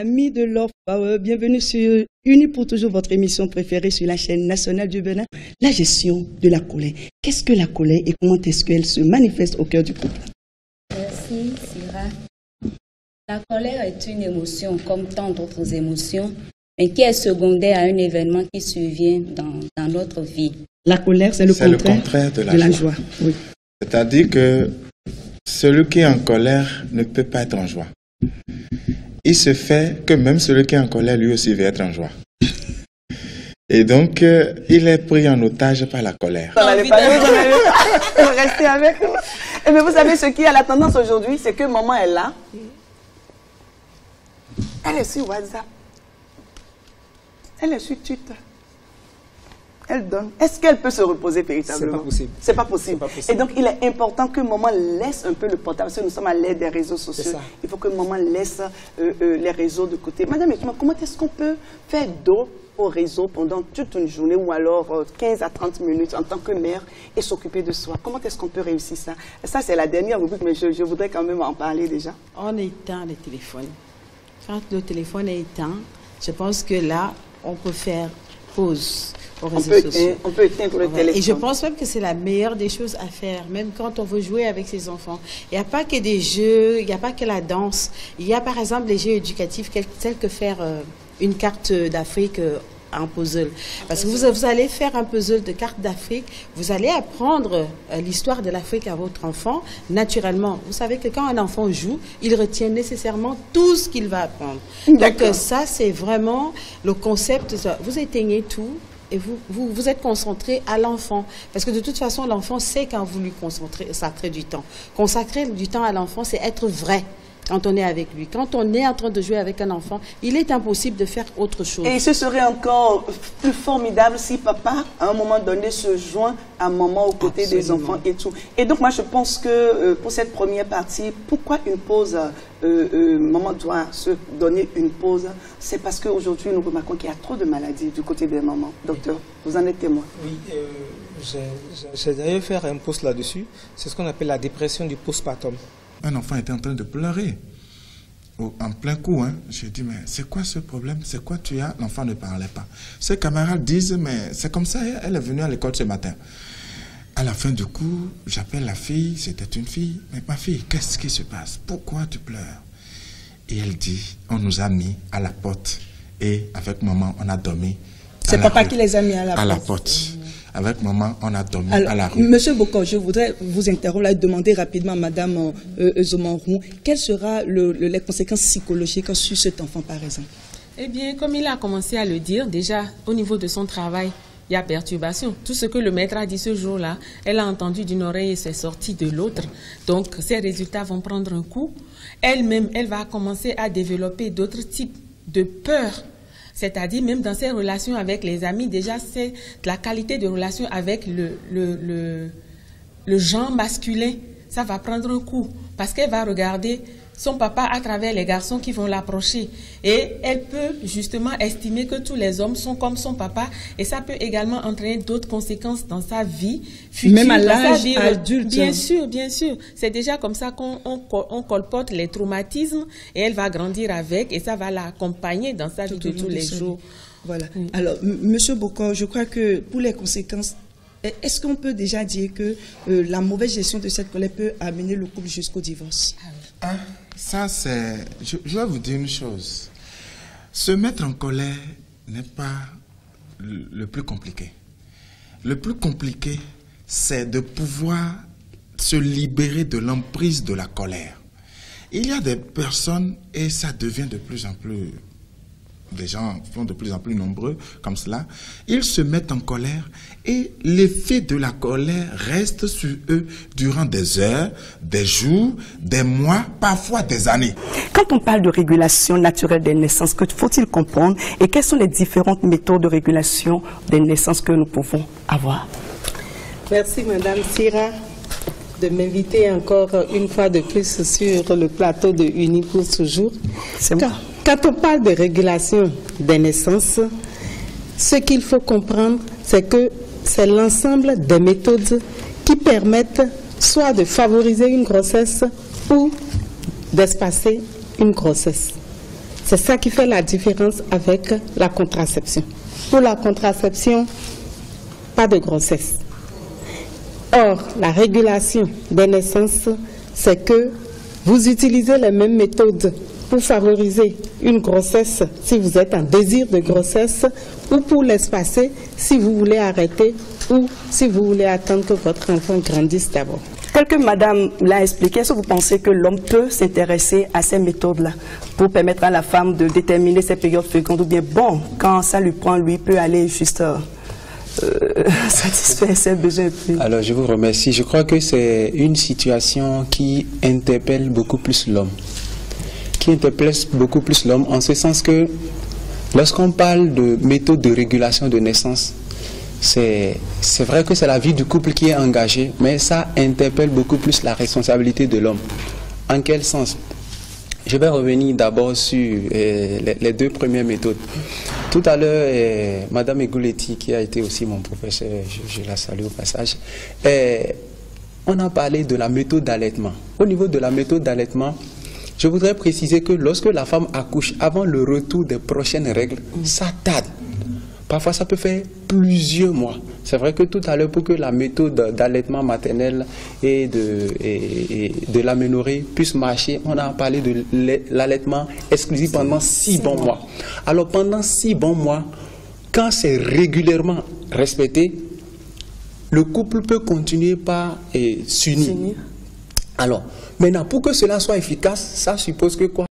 Amis de Love Power, bienvenue sur Unis pour toujours, votre émission préférée sur la chaîne nationale du Bénin. La gestion de la colère. Qu'est-ce que la colère et comment est-ce qu'elle se manifeste au cœur du couple? Merci, Syrah. La colère est une émotion comme tant d'autres émotions, mais qui est secondaire à un événement qui survient dans notre vie. La colère, c'est le contraire de la joie. Oui. C'est-à-dire que celui qui est en colère ne peut pas être en joie. Il se fait que même celui qui est en colère, lui aussi, veut être en joie. Et donc, il est pris en otage par la colère. Vous n'allez pas rester avec nous. Et mais vous savez, ce qui a la tendance aujourd'hui, c'est que maman est là. Elle est sur WhatsApp. Elle est sur Twitter. Elle donne. Est-ce qu'elle peut se reposer véritablement? C'est pas possible. C'est pas possible. C'est pas possible. Et donc, il est important que maman laisse un peu le portable. Parce que nous sommes à l'ère des réseaux sociaux. Il faut que maman laisse les réseaux de côté. Madame, comment est-ce qu'on peut faire dos au réseau pendant toute une journée ou alors 15 à 30 minutes en tant que mère et s'occuper de soi? Comment est-ce qu'on peut réussir ça? Ça, c'est la dernière rubrique, mais je voudrais quand même en parler déjà. On éteint le téléphone. Quand le téléphone est éteint, je pense que là, on peut faire pause aux réseaux sociaux. On peut éteindre le téléphone. Et je pense même que c'est la meilleure des choses à faire, même quand on veut jouer avec ses enfants. Il n'y a pas que des jeux, il n'y a pas que la danse. Il y a par exemple les jeux éducatifs tels que faire une carte d'Afrique en puzzle. Parce que vous allez faire un puzzle de cartes d'Afrique, vous allez apprendre l'histoire de l'Afrique à votre enfant naturellement. Vous savez que quand un enfant joue, il retient nécessairement tout ce qu'il va apprendre. Donc ça, c'est vraiment le concept. Vous éteignez tout et vous êtes concentré à l'enfant. Parce que de toute façon, l'enfant sait quand vous lui consacrez du temps. Consacrer du temps à l'enfant, c'est être vrai. Quand on est avec lui. Quand on est en train de jouer avec un enfant, il est impossible de faire autre chose. Et ce serait encore plus formidable si papa, à un moment donné, se joint à maman aux côtés des enfants et tout. Et donc, moi, je pense que pour cette première partie, pourquoi une pause, maman doit se donner une pause? C'est parce qu'aujourd'hui, nous remarquons qu'il y a trop de maladies du côté des mamans. Docteur, vous en êtes témoin. Oui, j'ai d'ailleurs fait un post là-dessus. C'est ce qu'on appelle la dépression du postpartum. Un enfant était en train de pleurer, en plein coup. Hein. J'ai dit, mais c'est quoi ce problème? C'est quoi tu as? L'enfant ne parlait pas. Ses camarades disent, mais c'est comme ça, elle est venue à l'école ce matin. À la fin du coup, j'appelle la fille, c'était une fille. Mais ma fille, qu'est-ce qui se passe? Pourquoi tu pleures? Et elle dit, on nous a mis à la porte. Et avec maman, on a dormi. C'est papa qui les a mis à la porte. Avec maman, on a dormi à la rue. Monsieur Bokor, je voudrais vous interrompre et demander rapidement à Madame Zomanrou, quelles seront les conséquences psychologiques sur cet enfant, par exemple? Eh bien, comme il a commencé à le dire, déjà, au niveau de son travail, il y a perturbation. Tout ce que le maître a dit ce jour-là, elle a entendu d'une oreille et c'est sorti de l'autre. Donc, ces résultats vont prendre un coup. Elle-même, elle va commencer à développer d'autres types de peurs. C'est-à-dire, même dans ses relations avec les amis, déjà, c'est la qualité de relation avec le genre masculin. Ça va prendre un coup parce qu'elle va regarder son papa à travers les garçons qui vont l'approcher. Et elle peut justement estimer que tous les hommes sont comme son papa. Et ça peut également entraîner d'autres conséquences dans sa vie future. Même à l'âge adulte. Bien sûr, bien sûr. C'est déjà comme ça qu'on colporte les traumatismes et elle va grandir avec et ça va l'accompagner dans sa vie de tous les jours. Voilà. Alors, Monsieur Bokor, je crois que pour les conséquences, est-ce qu'on peut déjà dire que la mauvaise gestion de cette colère peut amener le couple jusqu'au divorce? Ça, c'est... Je vais vous dire une chose. Se mettre en colère n'est pas le plus compliqué. Le plus compliqué, c'est de pouvoir se libérer de l'emprise de la colère. Il y a des personnes, et ça devient de plus en plus... Des gens sont de plus en plus nombreux comme cela. Ils se mettent en colère et l'effet de la colère reste sur eux durant des heures, des jours, des mois, parfois des années. Quand on parle de régulation naturelle des naissances, que faut-il comprendre et quelles sont les différentes méthodes de régulation des naissances que nous pouvons avoir? Merci Madame Syrah de m'inviter encore une fois de plus sur le plateau de Unis pour toujours. Quand on parle de régulation des naissances, ce qu'il faut comprendre, c'est que c'est l'ensemble des méthodes qui permettent soit de favoriser une grossesse ou d'espacer une grossesse. C'est ça qui fait la différence avec la contraception. Pour la contraception, pas de grossesse. Or, la régulation des naissances, c'est que vous utilisez les mêmes méthodes pour favoriser une grossesse si vous êtes en désir de grossesse ou pour l'espacer si vous voulez arrêter ou si vous voulez attendre que votre enfant grandisse d'abord. Tel que Madame l'a expliqué, est-ce que vous pensez que l'homme peut s'intéresser à ces méthodes-là pour permettre à la femme de déterminer ses périodes fécondes ou bien, bon, quand ça lui prend, lui peut aller juste satisfaire ses besoins? Alors, je vous remercie. Je crois que c'est une situation qui interpelle beaucoup plus l'homme. En ce sens que lorsqu'on parle de méthode de régulation de naissance, c'est vrai que c'est la vie du couple qui est engagée, mais ça interpelle beaucoup plus la responsabilité de l'homme. En quel sens? Je vais revenir d'abord sur les deux premières méthodes. Tout à l'heure, Madame Egouletti, qui a été aussi mon professeur, je la salue au passage, on a parlé de la méthode d'allaitement. Au niveau de la méthode d'allaitement, je voudrais préciser que lorsque la femme accouche, avant le retour des prochaines règles, ça tarde. Parfois, ça peut faire plusieurs mois. C'est vrai que tout à l'heure, pour que la méthode d'allaitement maternel et de l'aménorrhée puisse marcher, on a parlé de l'allaitement exclusif pendant 6 bons mois. Alors, pendant 6 bons mois, quand c'est régulièrement respecté, le couple peut continuer par s'unir. Alors, maintenant, pour que cela soit efficace, ça suppose que quoi?